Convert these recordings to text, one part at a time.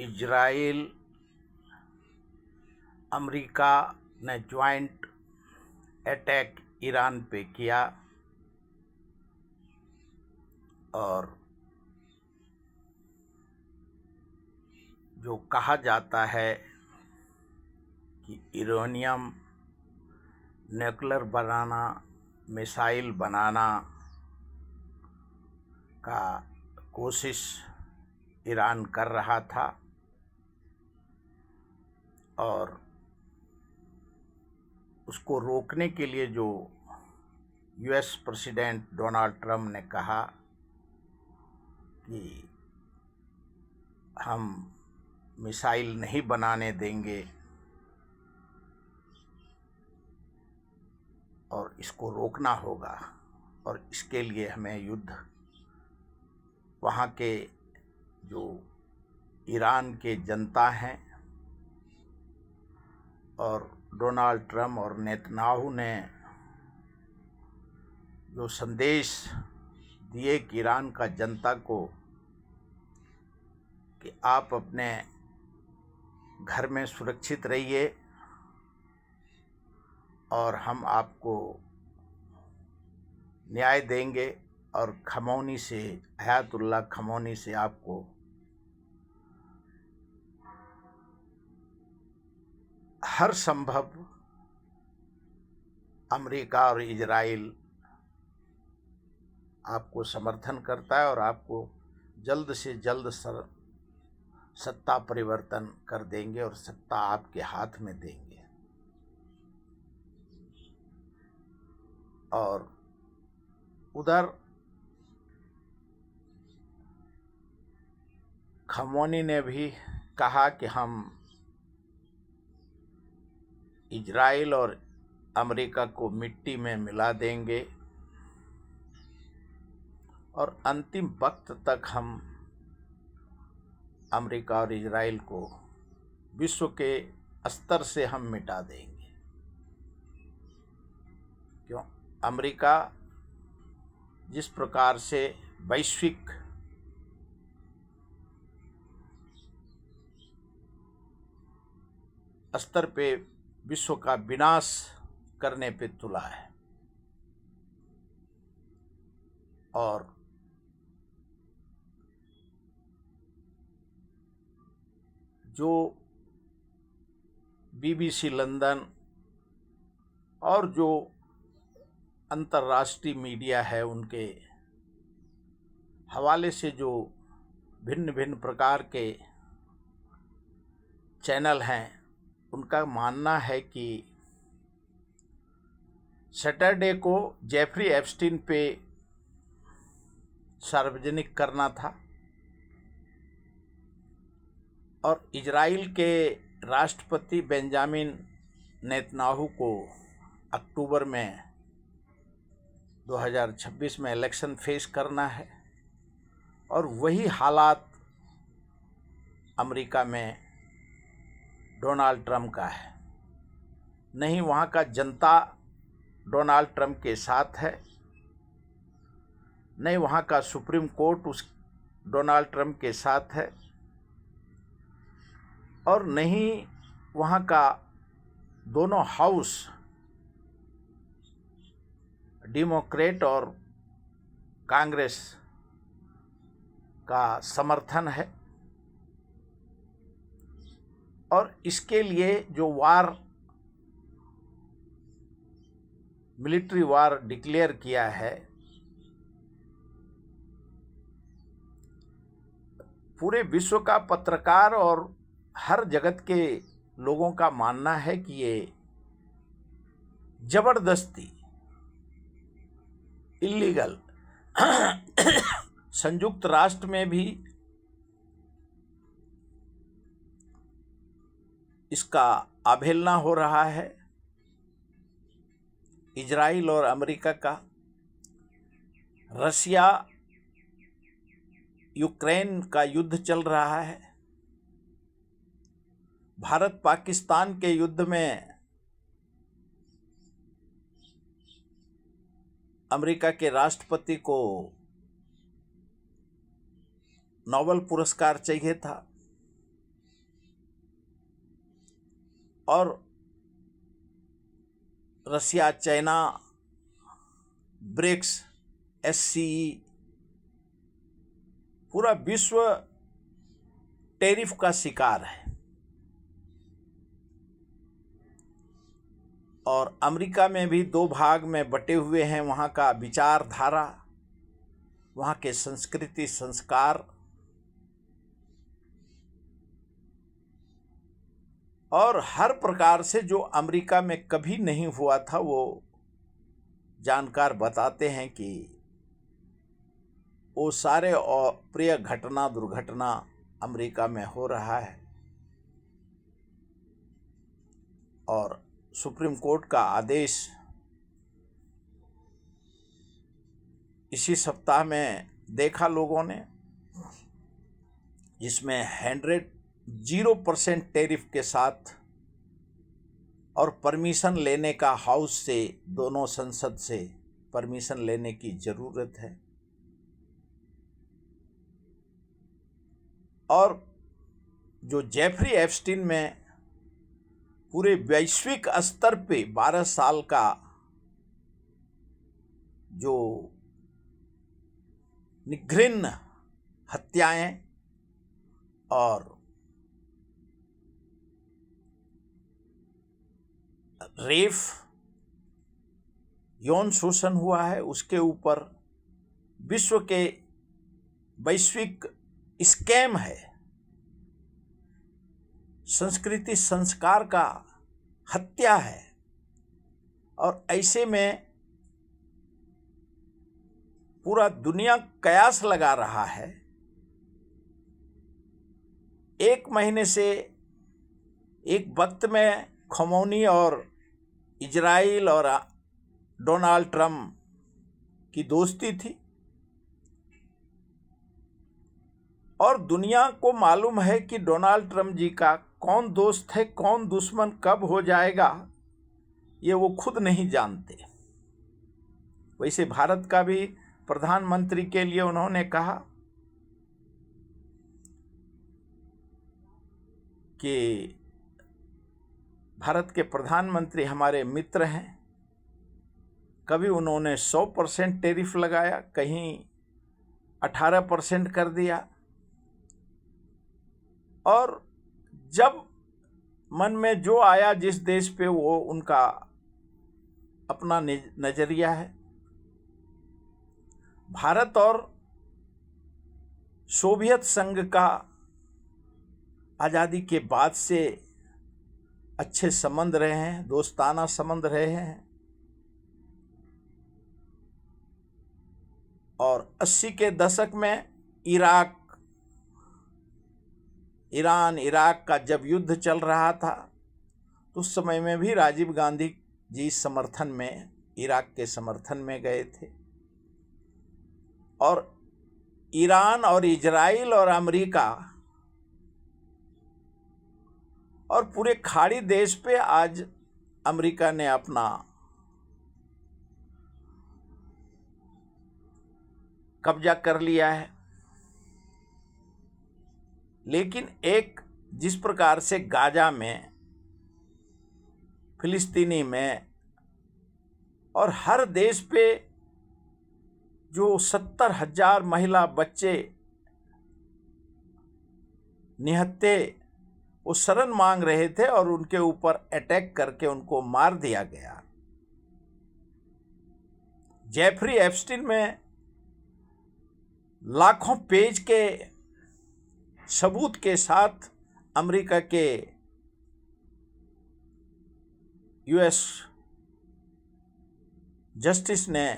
Israel America ने joint attack Iran पे किया और जो कहा जाता है कि यूरेनियम न्यूक्लियर बनाना, मिसाइल बनाना का कोशिश ईरान कर रहा था और उसको रोकने के लिए जो यूएस प्रेसिडेंट डोनाल्ड ट्रंप ने कहा कि हम मिसाइल नहीं बनाने देंगे और इसको रोकना होगा और इसके लिए हमें युद्ध वहाँ के जो ईरान के जनता हैं और डोनाल्ड ट्रंप और नेतन्याहू ने जो संदेश दिए कि ईरान का जनता को कि आप अपने घर में सुरक्षित रहिए और हम आपको न्याय देंगे और खमौनी से अयातुल्ला खमौनी से आपको हर संभव अमेरिका और इजराइल आपको समर्थन करता है और आपको जल्द से जल्द सत्ता परिवर्तन कर देंगे और सत्ता आपके हाथ में देंगे। और उधर खमौनी ने भी कहा कि हम इजराइल और अमेरिका को मिट्टी में मिला देंगे और अंतिम वक्त तक हम अमेरिका और इजराइल को विश्व के स्तर से हम मिटा देंगे। क्यों? अमेरिका जिस प्रकार से वैश्विक स्तर पे विश्व का विनाश करने पे तुला है और जो बीबीसी लंदन और जो अंतर्राष्ट्रीय मीडिया है उनके हवाले से जो भिन्न भिन्न प्रकार के चैनल हैं उनका मानना है कि सैटरडे को जेफरी एप्स्टीन पे सार्वजनिक करना था और इजराइल के राष्ट्रपति बेंजामिन नेतन्याहू को अक्टूबर में 2026 में इलेक्शन फेस करना है और वही हालात अमेरिका में डोनाल्ड ट्रंप का है। नहीं वहाँ का जनता डोनाल्ड ट्रंप के साथ है, नहीं वहाँ का सुप्रीम कोर्ट उस डोनाल्ड ट्रंप के साथ है और नहीं वहाँ का दोनों हाउस डेमोक्रेट और कांग्रेस का समर्थन है। और इसके लिए जो मिलिट्री वार डिक्लेयर किया है, पूरे विश्व का पत्रकार और हर जगत के लोगों का मानना है कि ये जबरदस्ती इलीगल संयुक्त राष्ट्र में भी इसका अवहेलना हो रहा है। इजराइल और अमेरिका का, रसिया यूक्रेन का युद्ध चल रहा है, भारत पाकिस्तान के युद्ध में अमेरिका के राष्ट्रपति को नोबेल पुरस्कार चाहिए था और रसिया, चाइना, ब्रिक्स, SCE, पूरा विश्व टैरिफ का शिकार है। और अमेरिका में भी दो भाग में बटे हुए हैं वहाँ का विचारधारा, वहाँ के संस्कृति, संस्कार, और हर प्रकार से जो अमेरिका में कभी नहीं हुआ था वो जानकार बताते हैं कि वो सारे अप्रिय घटना, दुर्घटना अमेरिका में हो रहा है। और सुप्रीम कोर्ट का आदेश इसी सप्ताह में देखा लोगों ने, जिसमें 0% टैरिफ के साथ और परमिशन लेने का हाउस से, दोनों संसद से परमिशन लेने की ज़रूरत है। और जो जेफरी एप्स्टीन में पूरे वैश्विक स्तर पे 12 साल का जो निघृण हत्याएं और रेप, यौन शोषण हुआ है, उसके ऊपर विश्व के वैश्विक स्कैम है, संस्कृति संस्कार का हत्या है। और ऐसे में पूरा दुनिया कयास लगा रहा है। एक महीने से एक वक्त में खमौनी और इजराइल और डोनाल्ड ट्रंप की दोस्ती थी, और दुनिया को मालूम है कि डोनाल्ड ट्रंप जी का कौन दोस्त है, कौन दुश्मन कब हो जाएगा, ये वो खुद नहीं जानते। वैसे भारत का भी प्रधानमंत्री के लिए उन्होंने कहा कि भारत के प्रधानमंत्री हमारे मित्र हैं। कभी उन्होंने 100% टैरिफ लगाया, कहीं 18% कर दिया, और जब मन में जो आया जिस देश पे, वो उनका अपना नजरिया है। भारत और सोवियत संघ का आज़ादी के बाद से अच्छे संबंध रहे हैं, दोस्ताना संबंध रहे हैं। और 80 के दशक में ईरान इराक का जब युद्ध चल रहा था, तो उस समय में भी राजीव गांधी जी समर्थन में, इराक के समर्थन में गए थे। और ईरान और इजराइल और अमेरिका और पूरे खाड़ी देश पे आज अमेरिका ने अपना कब्जा कर लिया है। लेकिन एक जिस प्रकार से गाजा में, फिलिस्तीनी में और हर देश पे जो 70,000 महिला बच्चे निहत्थे वो शरण मांग रहे थे और उनके ऊपर अटैक करके उनको मार दिया गया। जेफरी एप्स्टीन में लाखों पेज के सबूत के साथ अमेरिका के US जस्टिस ने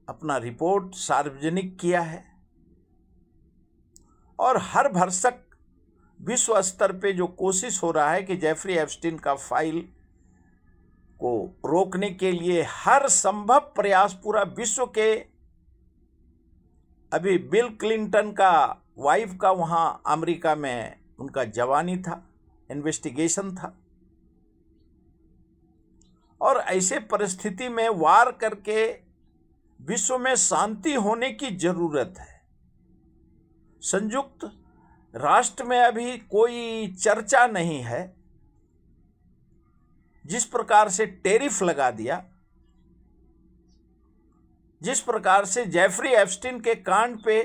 अपना रिपोर्ट सार्वजनिक किया है। और हर भरसक विश्व स्तर पे जो कोशिश हो रहा है कि जेफरी एप्स्टीन का फाइल को रोकने के लिए हर संभव प्रयास पूरा विश्व के, अभी बिल क्लिंटन का वाइफ का वहाँ अमेरिका में उनका जवानी था, इन्वेस्टिगेशन था। और ऐसे परिस्थिति में वार करके विश्व में शांति होने की जरूरत है। संयुक्त राष्ट्र में अभी कोई चर्चा नहीं है जिस प्रकार से टैरिफ लगा दिया, जिस प्रकार से जेफरी एप्स्टीन के कांड पे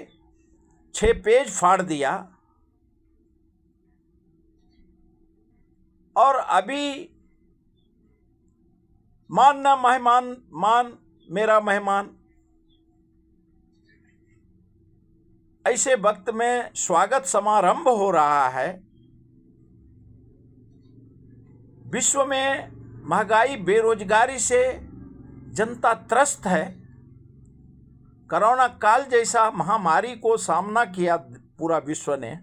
6 पेज फाड़ दिया, और अभी मानना मेहमान मान मेरा मेहमान, ऐसे वक्त में स्वागत समारंभ हो रहा है। विश्व में महंगाई बेरोजगारी से जनता त्रस्त है। कोरोना काल जैसा महामारी को सामना किया पूरा विश्व ने,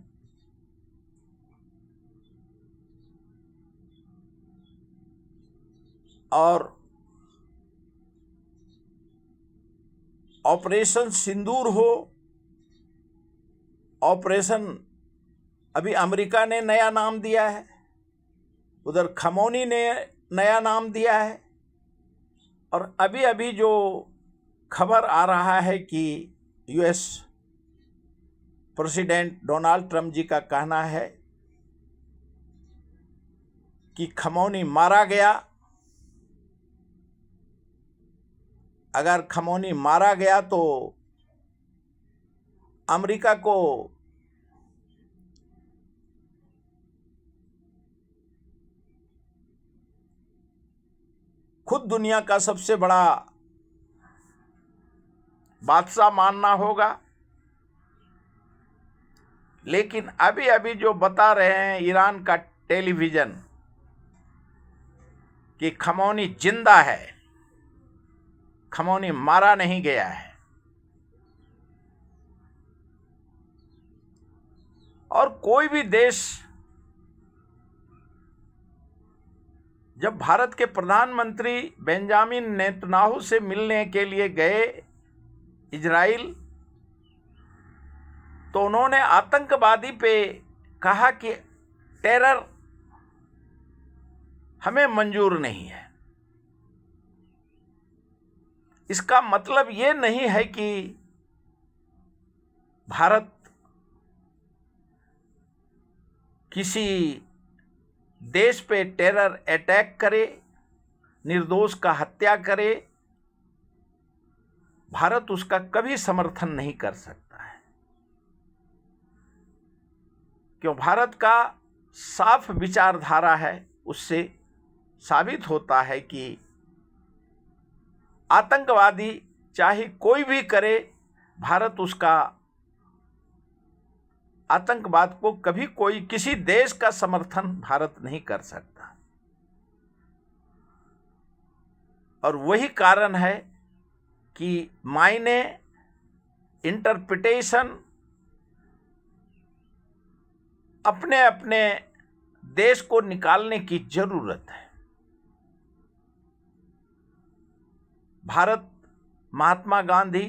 और ऑपरेशन सिंदूर हो, ऑपरेशन अभी अमेरिका ने नया नाम दिया है, उधर खमौनी ने नया नाम दिया है, और अभी अभी जो खबर आ रहा है कि यूएस प्रेसिडेंट डोनाल्ड ट्रंप जी का कहना है कि खमौनी मारा गया। अगर खमौनी मारा गया तो अमेरिका को खुद दुनिया का सबसे बड़ा बादशाह मानना होगा। लेकिन अभी अभी जो बता रहे हैं ईरान का टेलीविज़न कि खमौनी जिंदा है, खमौनी मारा नहीं गया है। और कोई भी देश जब भारत के प्रधानमंत्री बेंजामिन नेतन्याहू से मिलने के लिए गए इजराइल, तो उन्होंने आतंकवादी पे कहा कि टेरर हमें मंजूर नहीं है। इसका मतलब ये नहीं है कि भारत किसी देश पे टेरर अटैक करे, निर्दोष का हत्या करे। भारत उसका कभी समर्थन नहीं कर सकता है, क्यों? भारत का साफ विचारधारा है। उससे साबित होता है कि आतंकवादी चाहे कोई भी करे, भारत उसका आतंकवाद को कभी कोई किसी देश का समर्थन भारत नहीं कर सकता। और वही कारण है कि मायने, इंटरप्रिटेशन अपने अपने देश को निकालने की जरूरत है। भारत महात्मा गांधी,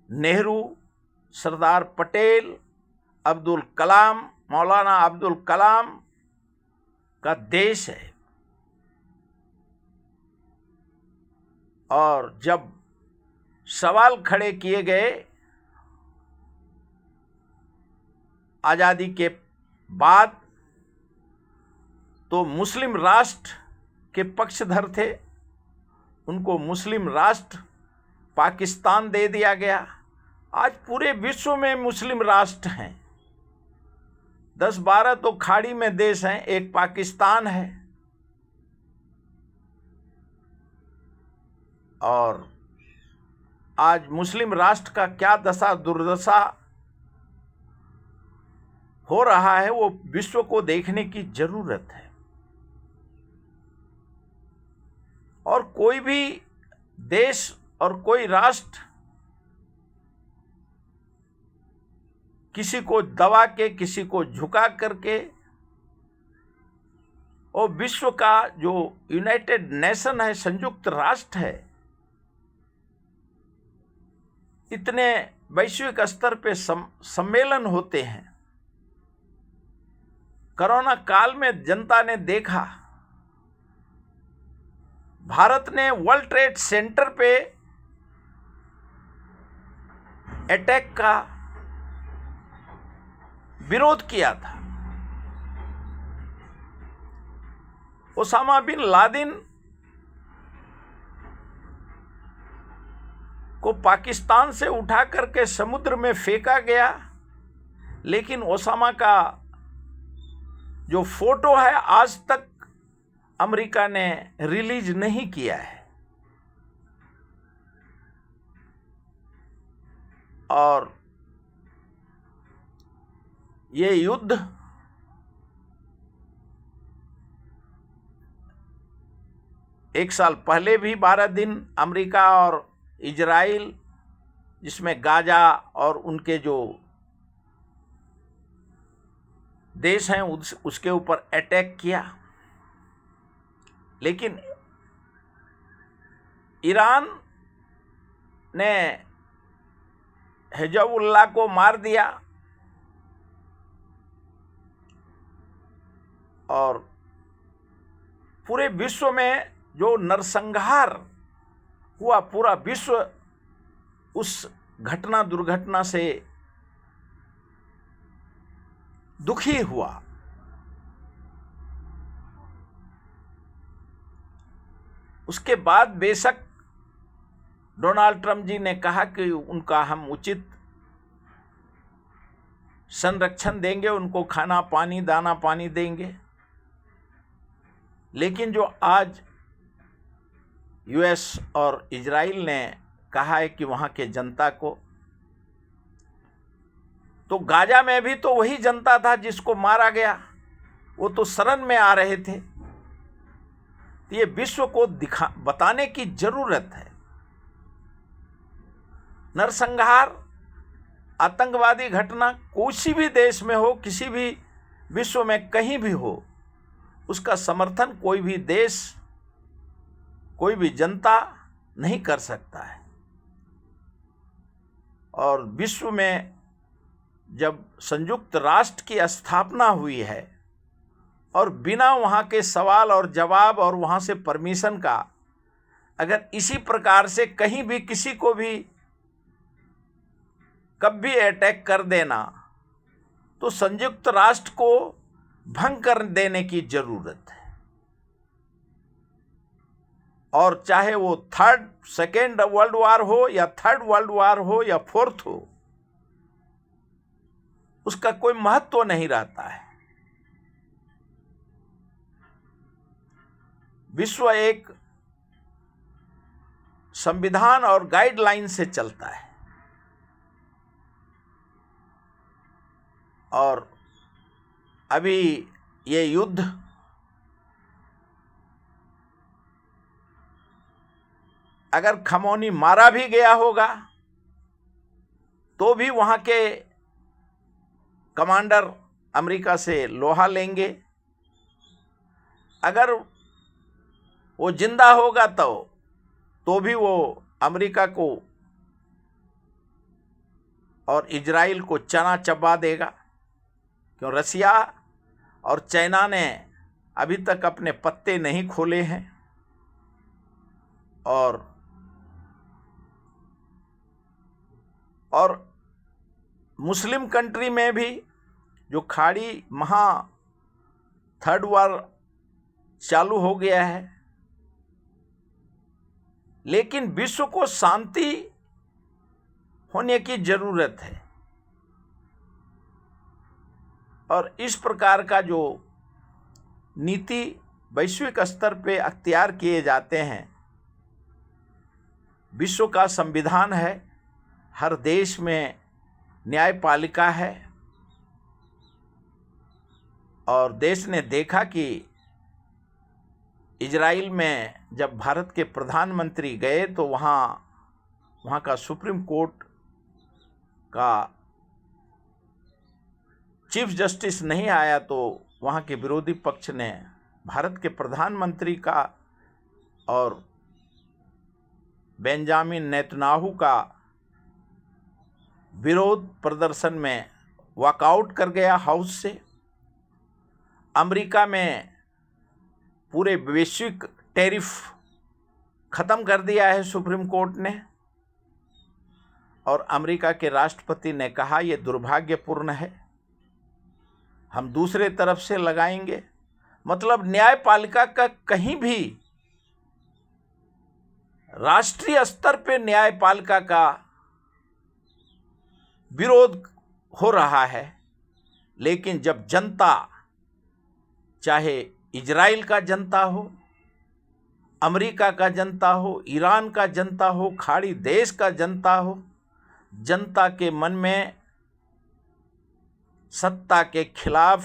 नेहरू, सरदार पटेल, अब्दुल कलाम, मौलाना अब्दुल कलाम का देश है। और जब सवाल खड़े किए गए आज़ादी के बाद, तो मुस्लिम राष्ट्र के पक्षधर थे, उनको मुस्लिम राष्ट्र पाकिस्तान दे दिया गया। आज पूरे विश्व में मुस्लिम राष्ट्र हैं, 10-12 तो खाड़ी में देश हैं, एक पाकिस्तान है। और आज मुस्लिम राष्ट्र का क्या दशा दुर्दशा हो रहा है, वो विश्व को देखने की जरूरत है। और कोई भी देश और कोई राष्ट्र किसी को दबा के, किसी को झुका करके, और विश्व का जो यूनाइटेड नेशन है, संयुक्त राष्ट्र है, इतने वैश्विक स्तर पे सम्मेलन होते हैं। कोरोना काल में जनता ने देखा, भारत ने वर्ल्ड ट्रेड सेंटर पे अटैक का विरोध किया था। ओसामा बिन लादेन को पाकिस्तान से उठा करके समुद्र में फेंका गया, लेकिन ओसामा का जो फोटो है आज तक अमेरिका ने रिलीज नहीं किया है। और ये युद्ध एक साल पहले भी 12 दिन अमेरिका और इजराइल, जिसमें गाजा और उनके जो देश हैं उसके ऊपर अटैक किया, लेकिन ईरान ने हिजबुल्लाह को मार दिया और पूरे विश्व में जो नरसंहार हुआ, पूरा विश्व उस दुर्घटना से दुखी हुआ। उसके बाद बेशक डोनाल्ड ट्रंप जी ने कहा कि उनका हम उचित संरक्षण देंगे, उनको खाना पानी दाना पानी देंगे, लेकिन जो आज यूएस और इजराइल ने कहा है कि वहाँ के जनता को, तो गाजा में भी तो वही जनता था जिसको मारा गया, वो तो शरण में आ रहे थे। ये विश्व को बताने की जरूरत है। नरसंहार, आतंकवादी घटना किसी भी देश में हो, किसी भी विश्व में कहीं भी हो, उसका समर्थन कोई भी देश, कोई भी जनता नहीं कर सकता है। और विश्व में जब संयुक्त राष्ट्र की स्थापना हुई है और बिना वहाँ के सवाल और जवाब और वहाँ से परमिशन का अगर इसी प्रकार से कहीं भी किसी को भी कभी अटैक कर देना, तो संयुक्त राष्ट्र को भंग कर देने की जरूरत है। और चाहे वो सेकेंड वर्ल्ड वार हो या थर्ड वर्ल्ड वार हो या फोर्थ हो, उसका कोई महत्व नहीं रहता है। विश्व एक संविधान और गाइडलाइन से चलता है और अभी ये युद्ध अगर खमौनी मारा भी गया होगा तो भी वहाँ के कमांडर अमेरिका से लोहा लेंगे। अगर वो जिंदा होगा तो भी वो अमेरिका को और इजराइल को चना चबा देगा, क्यों रसिया और चाइना ने अभी तक अपने पत्ते नहीं खोले हैं। और मुस्लिम कंट्री में भी जो खाड़ी महा थर्ड वार चालू हो गया है, लेकिन विश्व को शांति होने की जरूरत है। और इस प्रकार का जो नीति वैश्विक स्तर पे अख्तियार किए जाते हैं, विश्व का संविधान है, हर देश में न्यायपालिका है, और देश ने देखा कि इजराइल में जब भारत के प्रधानमंत्री गए तो वहाँ का सुप्रीम कोर्ट का चीफ जस्टिस नहीं आया, तो वहाँ के विरोधी पक्ष ने भारत के प्रधानमंत्री का और बेंजामिन नेतन्याहू का विरोध प्रदर्शन में वॉकआउट कर गया हाउस से। अमेरिका में पूरे वैश्विक टैरिफ खत्म कर दिया है सुप्रीम कोर्ट ने, और अमेरिका के राष्ट्रपति ने कहा यह दुर्भाग्यपूर्ण है, हम दूसरे तरफ से लगाएंगे। मतलब न्यायपालिका का कहीं भी राष्ट्रीय स्तर पे न्यायपालिका का विरोध हो रहा है, लेकिन जब जनता, चाहे इजराइल का जनता हो, अमेरिका का जनता हो, ईरान का जनता हो, खाड़ी देश का जनता हो, जनता के मन में सत्ता के खिलाफ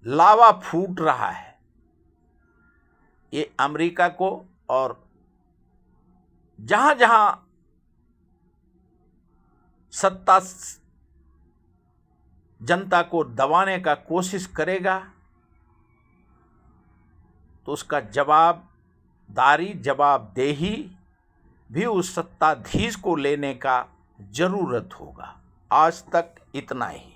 लावा फूट रहा है। ये अमेरिका को और जहां जहां सत्ता जनता को दबाने का कोशिश करेगा तो उसका जवाबदेही भी उस सत्ताधीश को लेने का जरूरत होगा। आज तक इतना ही।